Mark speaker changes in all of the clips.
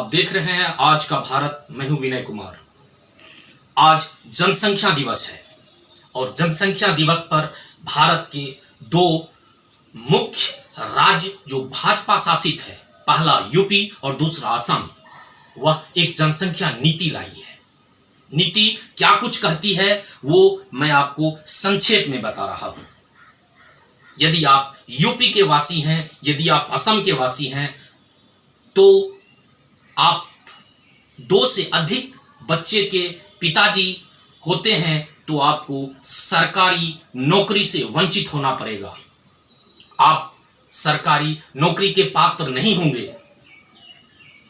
Speaker 1: आप देख रहे हैं आज का भारत। मैं हूं विनय कुमार। आज जनसंख्या दिवस है और जनसंख्या दिवस पर भारत के दो मुख्य राज्य जो भाजपा शासित है, पहला यूपी और दूसरा असम, वह एक जनसंख्या नीति लाई है। नीति क्या कुछ कहती है वो मैं आपको संक्षेप में बता रहा हूं। यदि आप यूपी के वासी हैं, यदि आप असम के वासी हैं, तो आप 2 से अधिक बच्चे के पिताजी होते हैं तो आपको सरकारी नौकरी से वंचित होना पड़ेगा। आप सरकारी नौकरी के पात्र नहीं होंगे।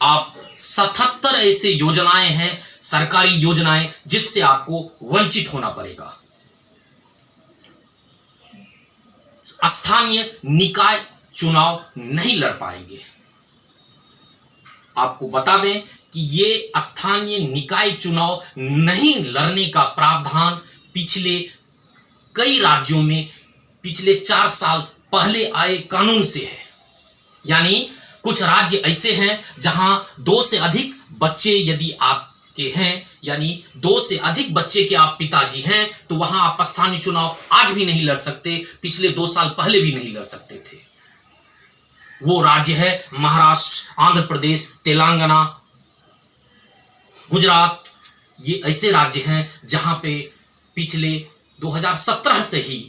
Speaker 1: आप 77 ऐसे योजनाएं हैं, सरकारी योजनाएं, जिससे आपको वंचित होना पड़ेगा। स्थानीय निकाय चुनाव नहीं लड़ पाएंगे। आपको बता दें कि ये स्थानीय निकाय चुनाव नहीं लड़ने का प्रावधान पिछले कई राज्यों में पिछले 4 साल पहले आए कानून से है। यानी कुछ राज्य ऐसे हैं जहां 2 से अधिक बच्चे यदि आपके हैं, यानी 2 से अधिक बच्चे के आप पिताजी हैं, तो वहां आप स्थानीय चुनाव आज भी नहीं लड़ सकते, पिछले 2 साल पहले भी नहीं लड़ सकते थे। वो राज्य है महाराष्ट्र, आंध्र प्रदेश, तेलंगाना, गुजरात। ये ऐसे राज्य हैं जहां पे पिछले 2017 से ही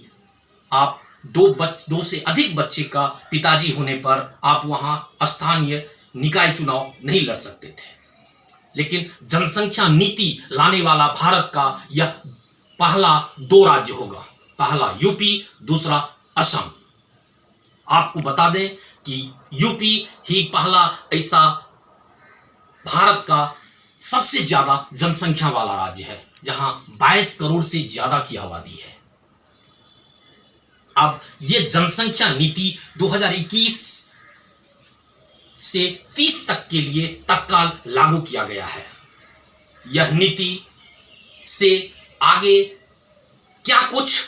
Speaker 1: आप 2 से अधिक बच्चे का पिताजी होने पर आप वहां स्थानीय निकाय चुनाव नहीं लड़ सकते थे। लेकिन जनसंख्या नीति लाने वाला भारत का यह पहला 2 राज्य होगा, पहला यूपी, दूसरा असम। आपको बता दें कि यूपी ही पहला ऐसा भारत का सबसे ज्यादा जनसंख्या वाला राज्य है जहां 22 करोड़ से ज्यादा की आबादी है। अब यह जनसंख्या नीति 2021 से 30 तक के लिए तत्काल लागू किया गया है। यह नीति से आगे क्या कुछ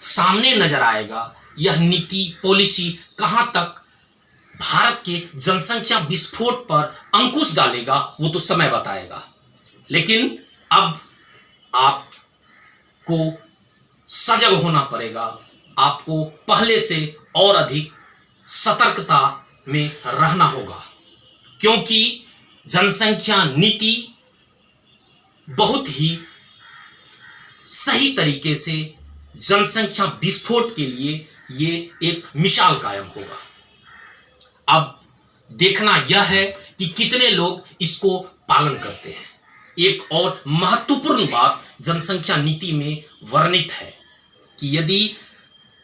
Speaker 1: सामने नजर आएगा, यह नीति पॉलिसी कहां तक भारत के जनसंख्या विस्फोट पर अंकुश डालेगा, वो तो समय बताएगा। लेकिन अब आपको सजग होना पड़ेगा। आपको पहले से और अधिक सतर्कता में रहना होगा, क्योंकि जनसंख्या नीति बहुत ही सही तरीके से जनसंख्या विस्फोट के लिए ये एक मिसाल कायम होगा। अब देखना यह है कि कितने लोग इसको पालन करते हैं। एक और महत्वपूर्ण बात जनसंख्या नीति में वर्णित है कि यदि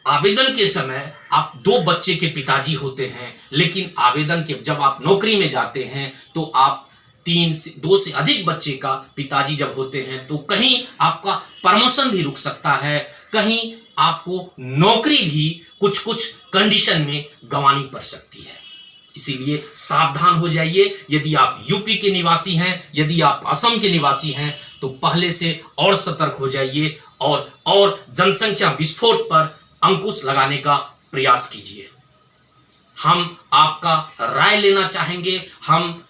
Speaker 1: आवेदन के समय आप 2 बच्चे के पिताजी होते हैं, लेकिन आवेदन के जब आप नौकरी में जाते हैं तो आप 2 से अधिक बच्चे का पिताजी जब होते हैं तो कहीं आपका प्रमोशन भी रुक सकता है, कहीं आपको नौकरी भी कुछ कंडीशन में गंवानी पड़ सकती है। इसीलिए सावधान हो जाइए। यदि आप यूपी के निवासी हैं, यदि आप असम के निवासी हैं, तो पहले से और सतर्क हो जाइए और जनसंख्या विस्फोट पर अंकुश लगाने का प्रयास कीजिए। हम आपका राय लेना चाहेंगे, हम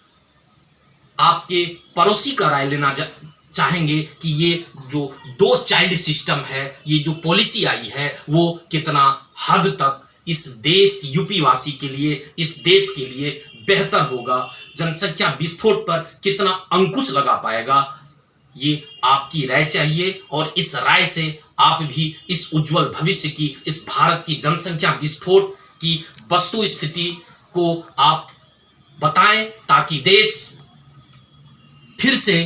Speaker 1: आपके पड़ोसी का राय लेना चाहेंगे कि ये जो 2 चाइल्ड सिस्टम है, ये जो पॉलिसी आई है, वो कितना हद तक इस देश यूपी वासी के लिए, इस देश के लिए बेहतर होगा, जनसंख्या विस्फोट पर कितना अंकुश लगा पाएगा। ये आपकी राय चाहिए और इस राय से आप भी इस उज्जवल भविष्य की, इस भारत की जनसंख्या विस्फोट की वस्तु स्थिति को आप बताएं, ताकि देश फिर से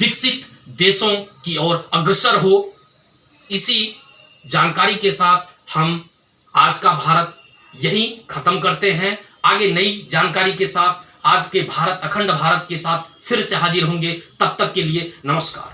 Speaker 1: विकसित देशों की ओर अग्रसर हो। इसी जानकारी के साथ हम आज का भारत यही खत्म करते हैं। आगे नई जानकारी के साथ आज के भारत, अखंड भारत के साथ फिर से हाजिर होंगे। तब तक के लिए नमस्कार।